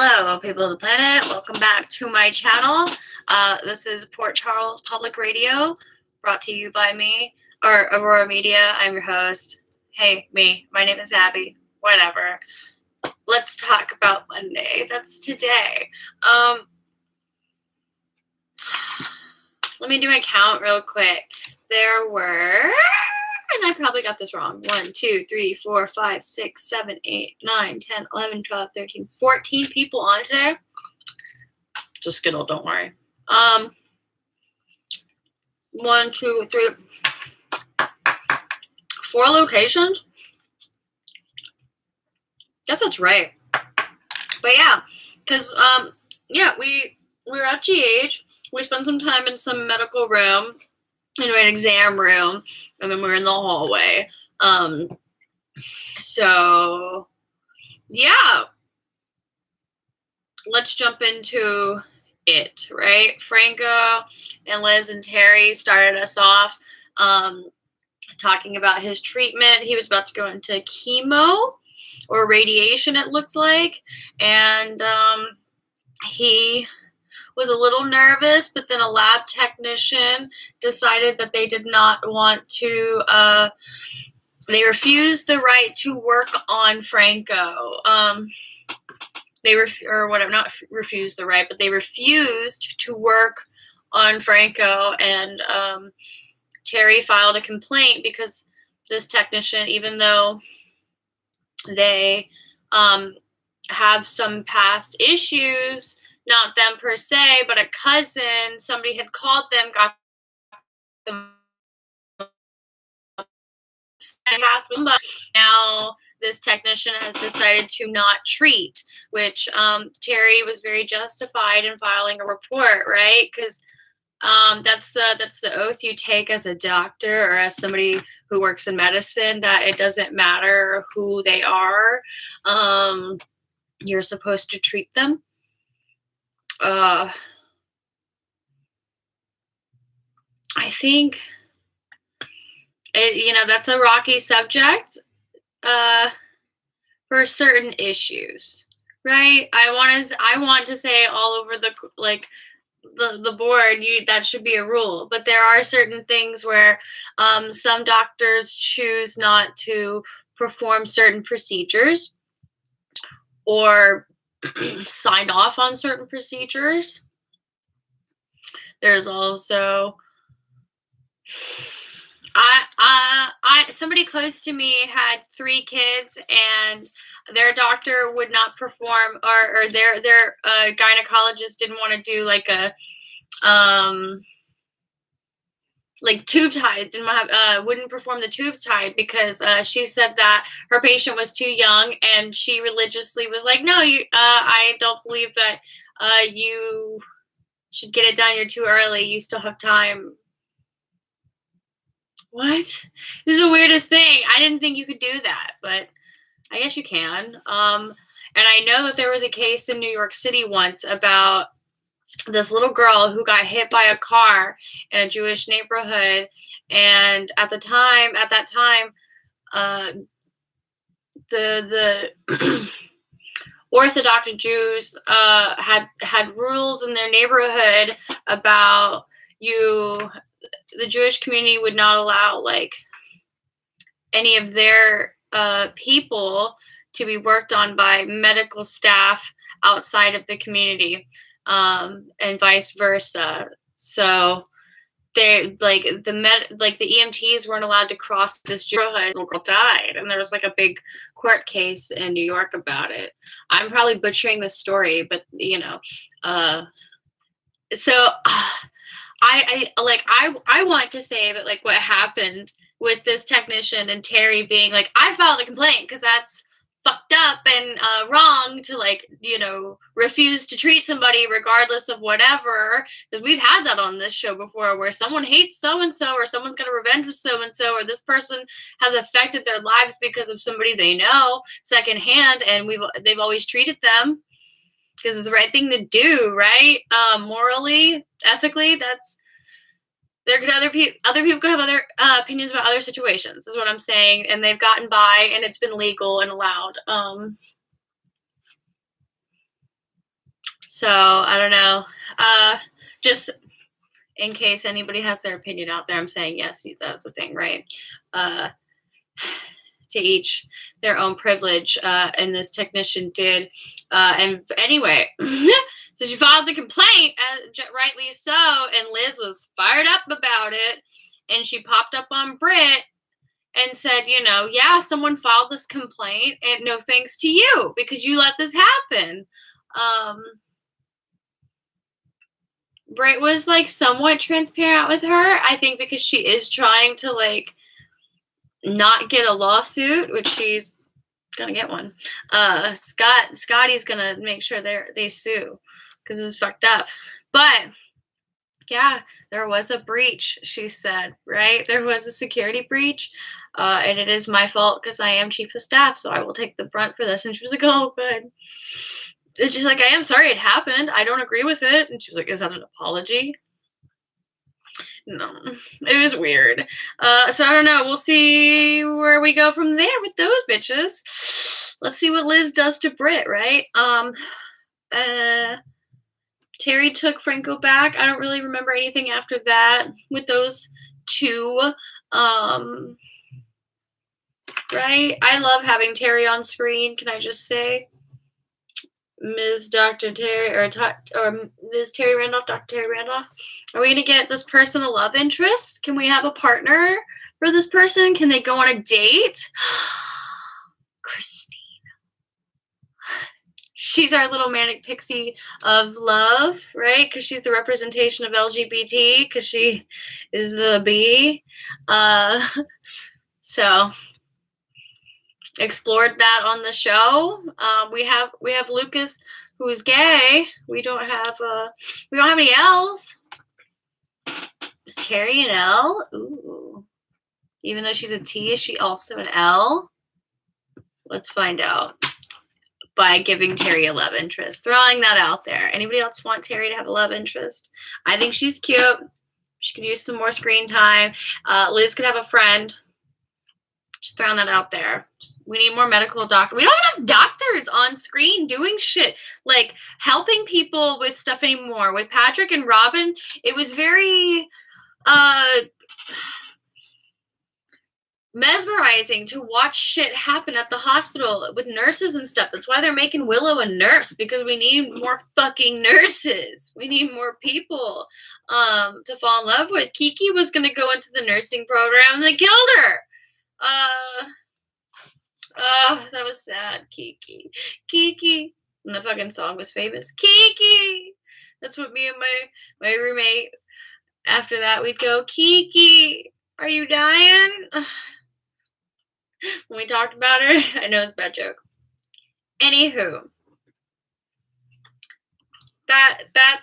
Hello, people of the planet. Welcome back to my channel. This is Port Charles Public Radio, brought to you by me, or Aurora Media. I'm your host. Hey, me. My name is Abby. Whatever. Let's talk about Monday. That's today. Let me do my count real quick. There were, and I probably got this wrong, 1, 2, 3, 4, 5, 6, 7, 8, 9, 10, 11, 12, 13, 14 people on today. Just Skittle, don't worry. 1, 2, 3, 4 locations. Guess that's right. But yeah, because we were at GH. We spent some time in some medical room, in an exam room, and then we were in the hallway. So yeah, let's jump into it, right? Franco and Liz and Terry started us off talking about his treatment. He was about to go into chemo or radiation, it looked like, and he was a little nervous, but then a lab technician decided that they did not want to, they refused the right to work on Franco. They refused the right, but they refused to work on Franco, and Terry filed a complaint because this technician, even though they have some past issues, not them per se, but a cousin, somebody had called them, got them, but now this technician has decided to not treat, which Terry was very justified in filing a report, right? Because that's the oath you take as a doctor or as somebody who works in medicine, that it doesn't matter who they are, you're supposed to treat them. I think that's a rocky subject for certain issues, right? I want to say all over the board, that should be a rule, but there are certain things where some doctors choose not to perform certain procedures or sign off on certain procedures. There's also somebody close to me had 3 kids, and their doctor would not perform, or their gynecologist didn't want to do like a tube tied, wouldn't perform the tubes tied because she said that her patient was too young, and she religiously was like, no, I don't believe that you should get it done. You're too early. You still have time. What? This is the weirdest thing. I didn't think you could do that, but I guess you can. And I know that there was a case in New York City once about this little girl who got hit by a car in a Jewish neighborhood, and at that time, the Orthodox Jews had rules in their neighborhood about the Jewish community would not allow any of their people to be worked on by medical staff outside of the community, and vice versa. So they the EMTs weren't allowed to cross this neighborhood. The little girl died, and there was a big court case in New York about it. I'm probably butchering this story, but so. I want to say that what happened with this technician and Terry being I filed a complaint because that's fucked up and wrong to refuse to treat somebody regardless of whatever, because we've had that on this show before where someone hates so-and-so, or someone's got a revenge with so-and-so, or this person has affected their lives because of somebody they know secondhand, and they've always treated them because it's the right thing to do, right? Morally, ethically, other people could have other opinions about other situations, is what I'm saying, and they've gotten by, and it's been legal and allowed. So I don't know. Just in case anybody has their opinion out there, I'm saying yes, that's the thing, right? To each their own privilege, and this technician did. And anyway, so she filed the complaint, rightly so, and Liz was fired up about it, and she popped up on Britt and said, yeah, someone filed this complaint, and no thanks to you because you let this happen. Britt was like somewhat transparent with her, I think, because she is trying to like not get a lawsuit, which she's gonna get one. Scotty's gonna make sure they sue because it's fucked up. But yeah, there was a breach, she said, right? There was a security breach, and it is my fault because I am chief of staff, so I will take the brunt for this. And she was like, oh, good. And she's like, I am sorry it happened. I don't agree with it. And she was like, is that an apology? No, it was weird. So I don't know. We'll see where we go from there with those bitches. Let's see what Liz does to Britt, right? Terry took Franco back. I don't really remember anything after that with those two. Right? I love having Terry on screen. Can I just say? Ms. Dr. Terry or Ms. Terry Randolph, Dr. Terry Randolph. Are we gonna get this person a love interest? Can we have a partner for this person? Can they go on a date? Christine. She's our little manic pixie of love, right? Because she's the representation of LGBT, because she is the bee. So explored that on the show. We have Lucas, who's gay. We don't have any L's. Is Terry an L? Ooh. Even though she's a T, is she also an L? Let's find out by giving Terry a love interest. Throwing that out there. Anybody else want Terry to have a love interest? I think she's cute. She could use some more screen time. Liz could have a friend. Just throwing that out there. We need more medical doctors. We don't have enough doctors on screen doing shit, like helping people with stuff anymore. With Patrick and Robin, it was very mesmerizing to watch shit happen at the hospital with nurses and stuff. That's why they're making Willow a nurse, because we need more fucking nurses. We need more people to fall in love with. Kiki was going to go into the nursing program and they killed her. That was sad. Kiki. And the fucking song was famous. Kiki. That's what me and my roommate, after that, we'd go, Kiki, are you dying? When we talked about her. I know it's a bad joke. Anywho.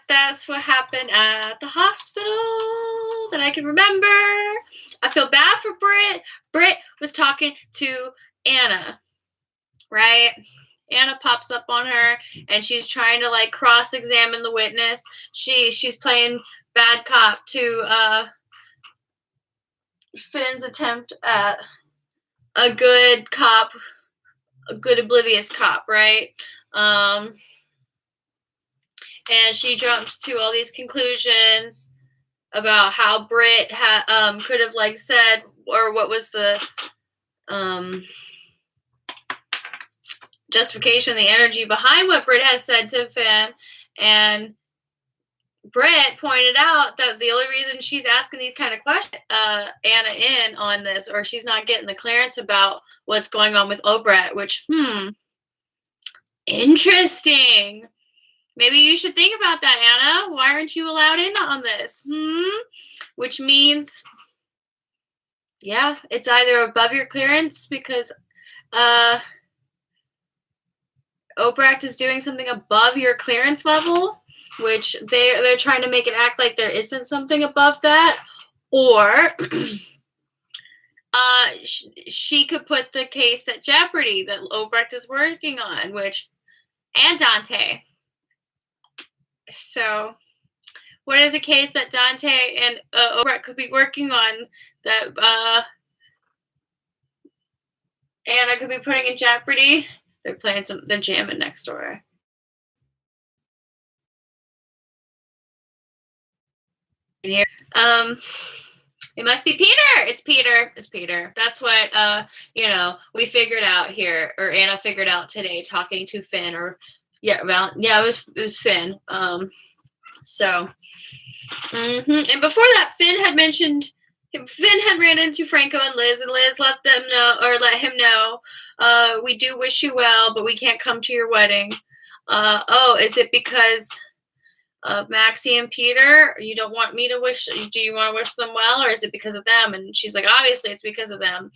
That's what happened at the hospital that I can remember. I feel bad for Britt. Britt was talking to Anna, right? Anna pops up on her and she's trying to like cross-examine the witness. She's playing bad cop to Finn's attempt at a good cop, a good oblivious cop, right? And she jumps to all these conclusions about how Britt could have like said, or what was the justification, the energy behind what Britt has said to Finn. And Britt pointed out that the only reason she's asking these kind of questions, Anna in on this, or she's not getting the clearance about what's going on with Obret, which, interesting. Maybe you should think about that, Anna. Why aren't you allowed in on this? Which means, yeah, it's either above your clearance because Obrecht is doing something above your clearance level, which they're trying to make it act like there isn't something above that, or she could put the case at jeopardy that Obrecht is working on, and Dante. So, what is a case that Dante and Obrecht could be working on that Anna could be putting in jeopardy? They're jamming next door. It must be Peter. It's Peter. It's Peter. That's what we figured out here, or Anna figured out today, talking to Finn. It was Finn. And before that, Finn had ran into Franco and Liz let him know, we do wish you well, but we can't come to your wedding. Is it because of Maxie and Peter? You don't want me to wish? Do you want to wish them well, or is it because of them? And she's like, obviously it's because of them,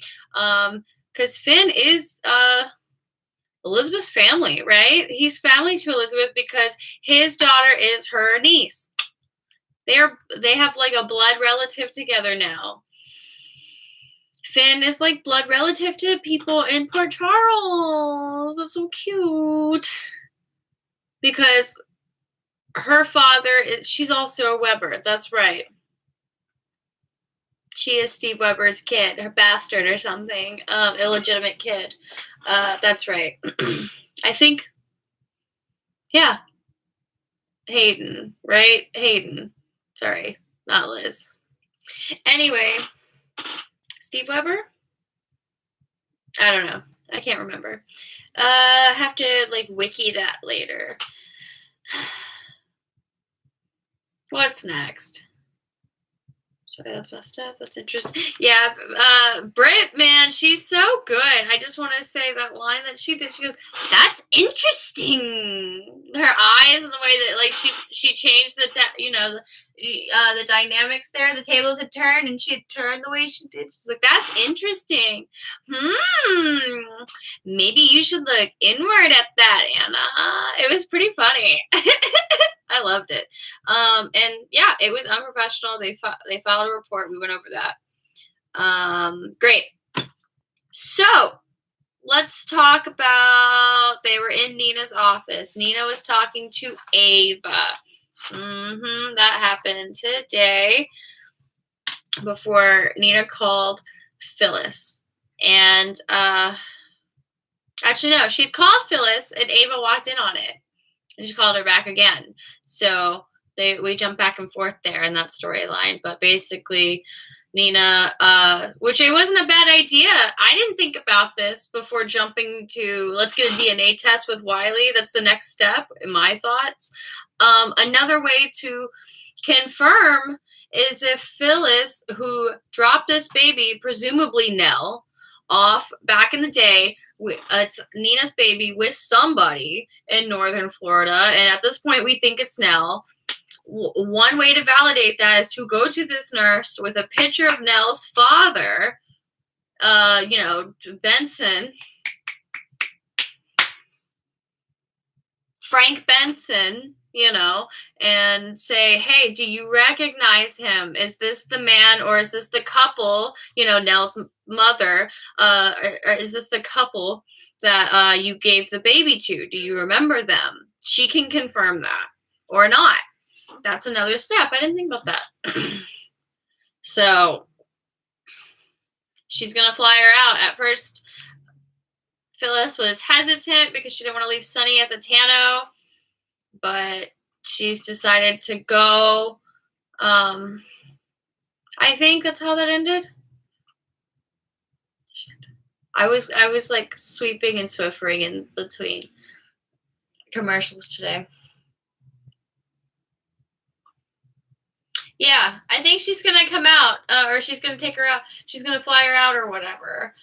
because Finn is Elizabeth's family, right? He's family to Elizabeth because his daughter is her niece. They have like a blood relative together now. Finn is like blood relative to people in Port Charles. That's so cute. Because her father she's also a Weber. That's right. She is Steve Weber's kid, her bastard or something, illegitimate kid. That's right. I think, yeah. Hayden, right? Hayden. Sorry, not Liz. Anyway, Steve Weber? I don't know. I can't remember. Have to wiki that later. What's next? Sorry, that's messed up. That's interesting. Yeah, Britt, man, she's so good. I just want to say that line that she did. She goes, "That's interesting." Her eyes and the way that she changed the dynamics there. The tables had turned and she had turned the way she did. She's like, "That's interesting. Maybe you should look inward at that, Anna." It was pretty funny. I loved it. And yeah, it was unprofessional. They filed a report. We went over that. Great. So let's talk about, they were in Nina's office. Nina was talking to Ava. That happened today before Nina called Phyllis. And actually, no, she had called Phyllis and Ava walked in on it. And she called her back again. So we jump back and forth there in that storyline. But basically, Nina, which it wasn't a bad idea. I didn't think about this before jumping to, let's get a DNA test with Wiley. That's the next step in my thoughts. Another way to confirm is if Phyllis, who dropped this baby, presumably Nell, off back in the day, it's Nina's baby with somebody in northern Florida, and at this point we think it's Nell. One way to validate that is to go to this nurse with a picture of Nell's father, Benson, Frank Benson, and say, hey, do you recognize him? Is this the man, or is this the couple, Nell's mother, or is this the couple that you gave the baby to? Do you remember them? She can confirm that or not. That's another step. I didn't think about that. So she's going to fly her out. At first, Phyllis was hesitant because she didn't want to leave Sonny at the Tano, but she's decided to go. I think that's how that ended. I was sweeping and swiffering in between commercials today. Yeah, I think she's going to come out, or she's going to take her out. She's going to fly her out or whatever.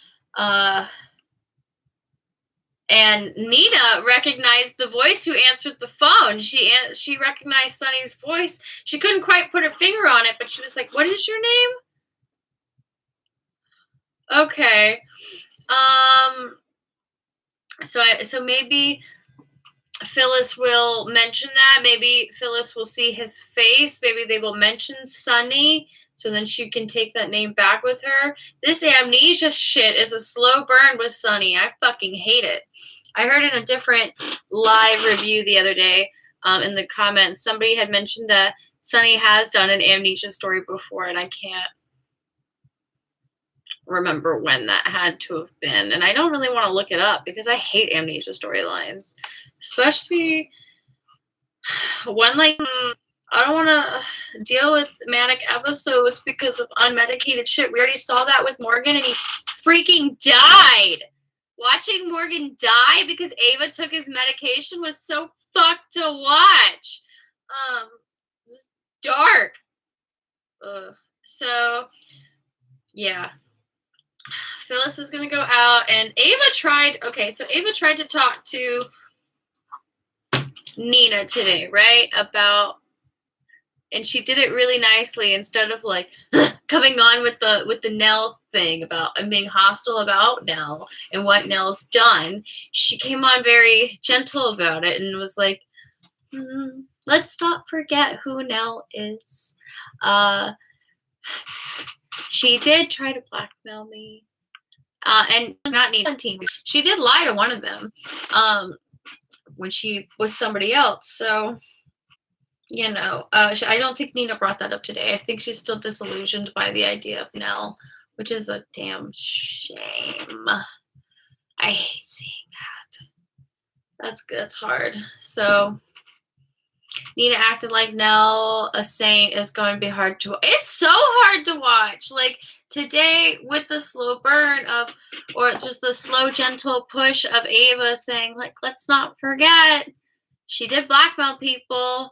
And Nina recognized the voice who answered the phone. She recognized Sonny's voice. She couldn't quite put her finger on it, but she was like, what is your name? Okay. So maybe Phyllis will mention that. Maybe Phyllis will see his face. Maybe they will mention Sonny, so then she can take that name back with her. This amnesia shit is a slow burn with Sonny. I fucking hate it. I heard in a different live review the other day, in the comments, somebody had mentioned that Sonny has done an amnesia story before, and I can't remember when that had to have been. And I don't really want to look it up because I hate amnesia storylines. Especially one like I don't want to deal with manic episodes because of unmedicated shit. We already saw that with Morgan, and he freaking died. Watching Morgan die because Ava took his medication was so fucked to watch. It was dark. So, yeah. Phyllis is gonna go out, and Ava tried. Okay, so Ava tried to talk to Nina today, right? And she did it really nicely instead of like coming on with the Nell thing about and being hostile about Nell and what Nell's done. She came on very gentle about it and was like, let's not forget who Nell is. She did try to blackmail me. And not Nina team. She did lie to one of them when she was somebody else. So, you know, I don't think Nina brought that up today. I think she's still disillusioned by the idea of Nell, which is a damn shame. I hate seeing that. That's good. It's hard. So, Nina acted like Nell, a saint, is going to be hard to. It's so hard to watch. Like today, with the slow burn of, or just the slow, gentle push of Ava saying, like, let's not forget, she did blackmail people.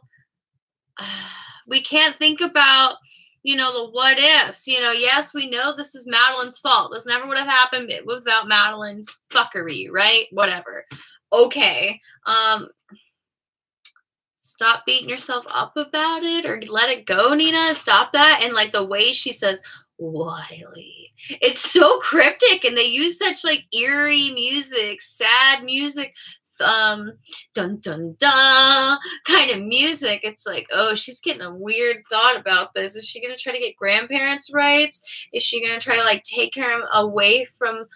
We can't think about, you know, the what ifs. You know, yes, we know this is Madeline's fault. This never would have happened without Madeline's fuckery, right? Whatever. Okay. Stop beating yourself up about it or let it go, Nina. Stop that. And like the way she says, Wiley. It's so cryptic and they use such like eerie music, sad music, dun dun dun kind of music. It's like, oh, she's getting a weird thought about this. Is she gonna try to get grandparents' rights? Is she gonna try to like take him away from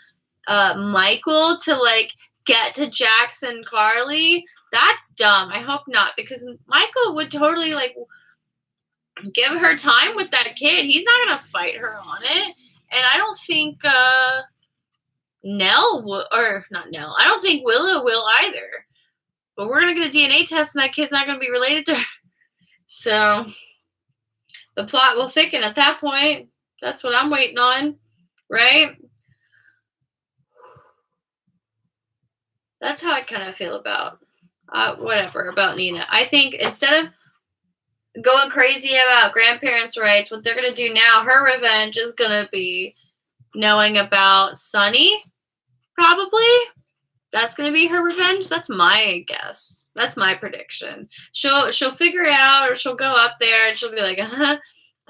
Michael to like get to Jackson Carly? That's dumb. I hope not, because Michael would totally like give her time with that kid. He's not gonna fight her on it. And I don't think Nell will, or not Nell. I don't think Willow will either. But we're gonna get a DNA test, and that kid's not gonna be related to her. So the plot will thicken at that point. That's what I'm waiting on, right? That's how I kind of feel about whatever about Nina. I think instead of going crazy about grandparents' rights, what they're gonna do now, her revenge is gonna be knowing about Sunny. Probably that's gonna be her revenge. That's my guess. That's my prediction. She'll figure it out, or she'll go up there and she'll be like,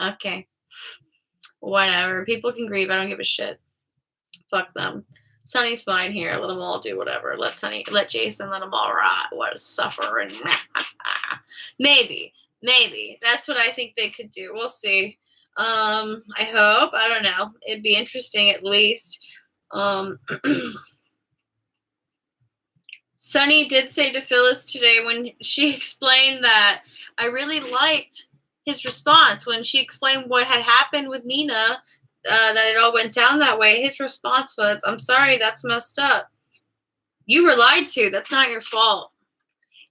okay, whatever. People can grieve. I don't give a shit. Fuck them. Sunny's fine here. Let them all do whatever. Let Jason, let them all rot. What a suffering. Maybe. That's what I think they could do. We'll see. I hope. I don't know. It'd be interesting at least. Sunny did say to Phyllis today when she explained that I really liked his response when she explained what had happened with Nina, that it all went down that way. His response was, I'm sorry, that's messed up. You were lied to. That's not your fault.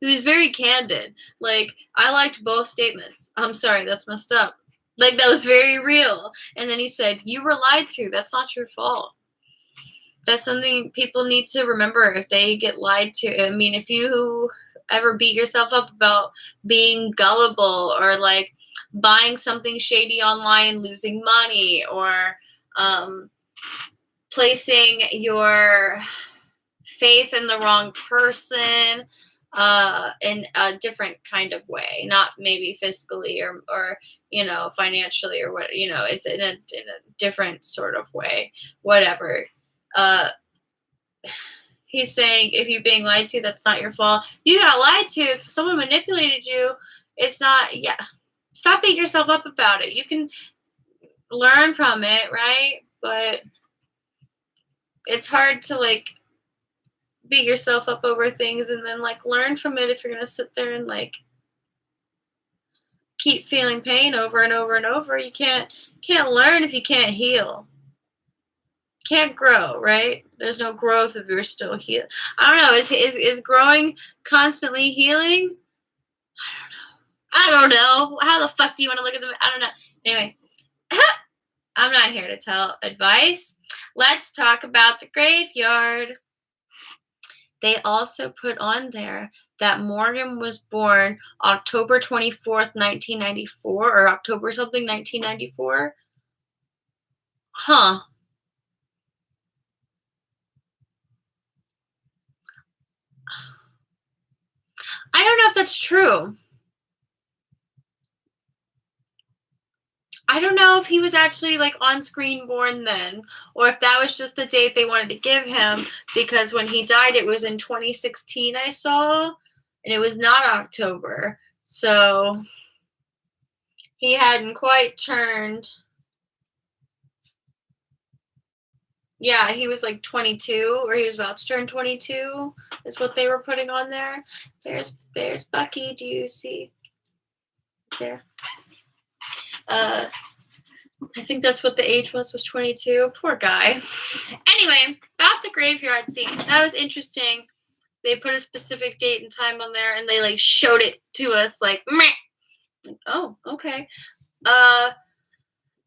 He was very candid. Like, I liked both statements. I'm sorry, that's messed up. Like, that was very real. And then he said, you were lied to. That's not your fault. That's something people need to remember if they get lied to. I mean, if you ever beat yourself up about being gullible or like buying something shady online and losing money, or placing your faith in the wrong person in a different kind of way, not maybe fiscally or you know, financially or what, you know, it's in a different sort of way, whatever. He's saying if you're being lied to, that's not your fault. You got lied to. If someone manipulated you, it's not. Yeah, stop beating yourself up about it. You can learn from it, right? But it's hard to like beat yourself up over things and then like learn from it if you're gonna sit there and like keep feeling pain over and over and over. You can't learn if you can't heal. Can't grow, right? There's no growth if you're still healing. I don't know. Is growing constantly healing? I don't know. I don't know. How the fuck do you want to look at them? I don't know. Anyway, I'm not here to tell advice. Let's talk about the graveyard. They also put on there that Morgan was born October 24th, 1994, or October something, 1994. Huh. I don't know if that's true. I don't know if he was actually like on screen born then, or if that was just the date they wanted to give him, because when he died, it was in 2016, I saw, and it was not October. So he hadn't quite turned. Yeah, he was like 22, or he was about to turn 22, is what they were putting on there. There's Bucky. Do you see there? I think that's what the age was 22. Poor guy. Anyway, about the graveyard scene. That was interesting. They put a specific date and time on there, and they like showed it to us like, meh. Oh, okay.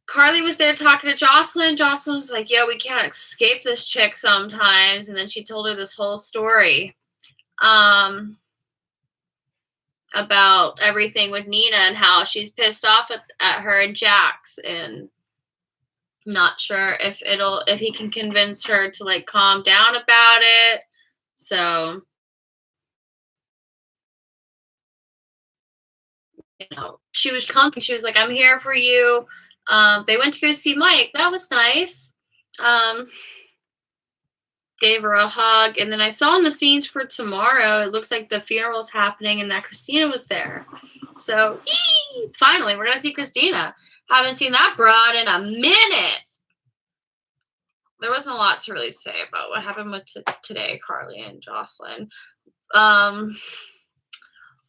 Carly was there talking to Jocelyn. Jocelyn was like, yeah, we can't escape this chick sometimes. And then she told her this whole story about everything with Nina and how she's pissed off at her and Jax, and not sure if he can convince her to like calm down about it. So, she was comfy. She was like, I'm here for you. They went to go see Mike. That was nice. Gave her a hug. And then I saw in the scenes for tomorrow, it looks like the funeral's happening and that Christina was there. So, finally, we're going to see Christina. Haven't seen that broad in a minute. There wasn't a lot to really say about what happened with today, Carly and Jocelyn.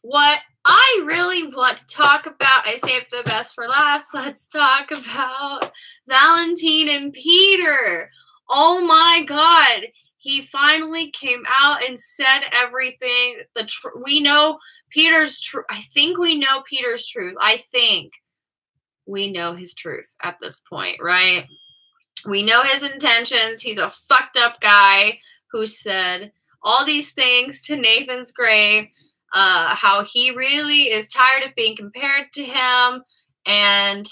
What I really want to talk about, I saved the best for last. Let's talk about Valentine and Peter. Oh my God. He finally came out and said everything. We know Peter's truth. I think we know Peter's truth. I think we know his truth at this point, right? We know his intentions. He's a fucked up guy who said all these things to Nathan's grave. How he really is tired of being compared to him, and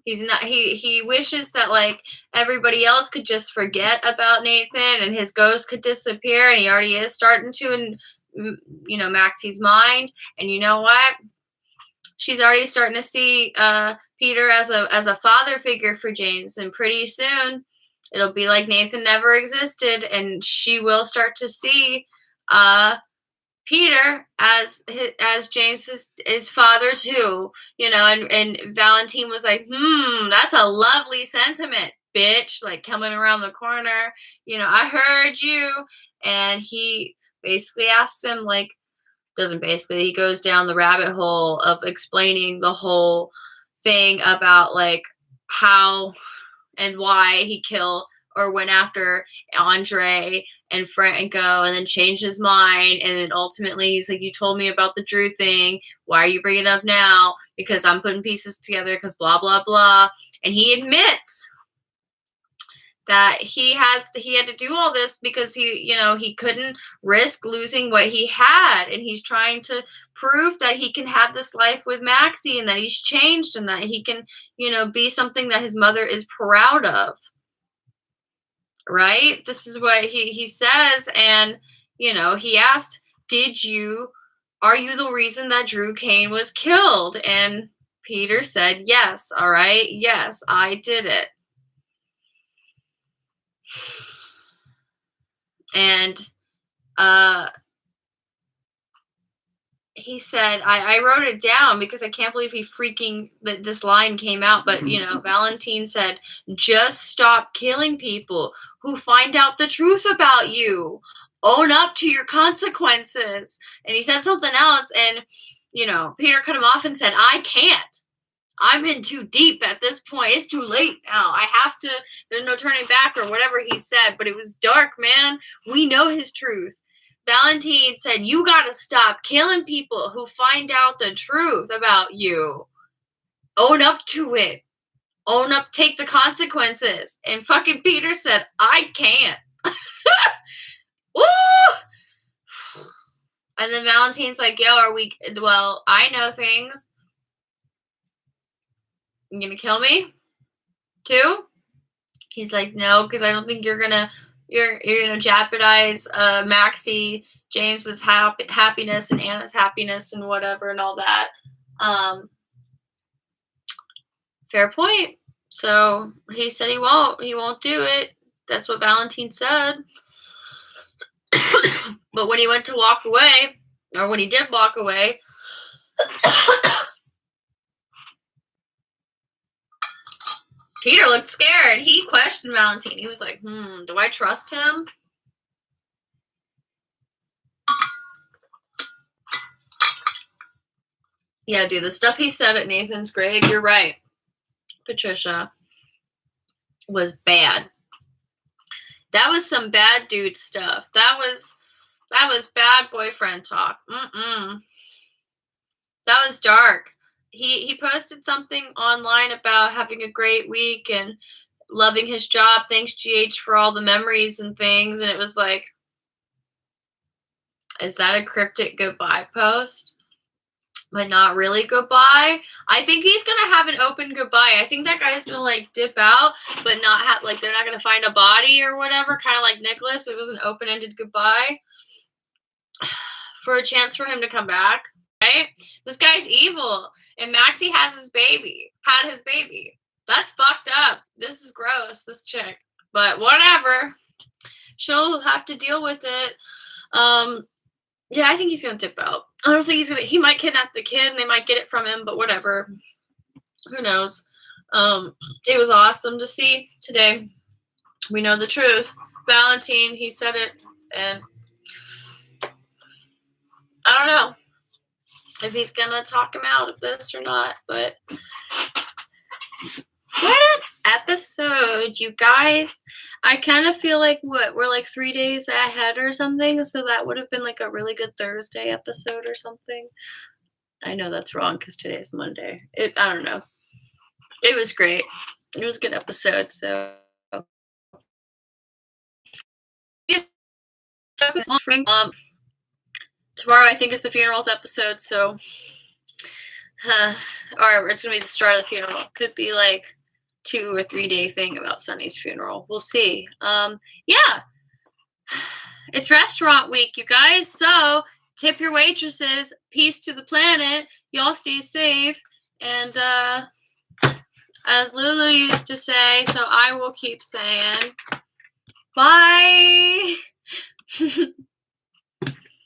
he's not. He wishes that like everybody else could just forget about Nathan and his ghost could disappear. And he already is starting to, in Maxie's mind. And you know what? She's already starting to see Peter as a father figure for James, and pretty soon it'll be like Nathan never existed, and she will start to see Peter as James's father too, and Valentine was like, that's a lovely sentiment, bitch, like coming around the corner, I heard you. And he basically asks him, like, he goes down the rabbit hole of explaining the whole thing about like how and why he killed or went after Andre and Franco, and then changed his mind. And then ultimately he's like, you told me about the Drew thing. Why are you bringing it up now? Because I'm putting pieces together because blah, blah, blah. And he admits that he had to do all this because he couldn't risk losing what he had. And he's trying to prove that he can have this life with Maxie, and that he's changed, and that he can, be something that his mother is proud of. Right? This is what he says. And, he asked, are you the reason that Drew Kane was killed? And Peter said, yes. All right. Yes, I did it. And, he said, I wrote it down because I can't believe this line came out. But, Valentine said, just stop killing people who find out the truth about you. Own up to your consequences. And he said something else. And, Peter cut him off and said, I can't. I'm in too deep at this point. It's too late now. I have to. There's no turning back, or whatever he said. But it was dark, man. We know his truth. Valentine said, you gotta stop killing people who find out the truth about you. Own up to it. Own up, take the consequences. And fucking Peter said, I can't. Woo! And then Valentine's like, yo, I know things. You gonna kill me? Too? He's like, no, because I don't think you're gonna jeopardize Maxie, James's happiness and Anna's happiness and whatever and all that. Fair point. So he said he won't do it. That's what Valentine said. But when he went to walk away, or when he did walk away, Peter looked scared. He questioned Valentine. He was like, do I trust him? Yeah, dude, the stuff he said at Nathan's grave, you're right, Patricia, was bad. That was some bad dude stuff. That was bad boyfriend talk. That was dark. He posted something online about having a great week and loving his job. Thanks, GH, for all the memories and things. And it was like, is that a cryptic goodbye post? But not really goodbye. I think he's going to have an open goodbye. I think that guy's going to, like, dip out, but not have, like, they're not going to find a body or whatever. Kind of like Nicholas. It was an open-ended goodbye for a chance for him to come back, right? This guy's evil. And Maxie had his baby. That's fucked up. This is gross, this chick. But whatever. She'll have to deal with it. Yeah, I think he's going to dip out. I don't think he might kidnap the kid and they might get it from him, but whatever. Who knows? It was awesome to see today. We know the truth. Valentine, he said it, and I don't know if he's going to talk him out of this or not, but what an episode, you guys. I kind of feel like we're like 3 days ahead or something, so that would have been like a really good Thursday episode or something. I know that's wrong because today's Monday. I don't know. It was great. It was a good episode, so tomorrow I think is the funerals episode, so or it's gonna be the start of the funeral. Could be like 2 or 3 day thing about Sunny's funeral. We'll see. Yeah, it's restaurant week, you guys. So tip your waitresses. Peace to the planet. Y'all stay safe. And as Lulu used to say, so I will keep saying, bye.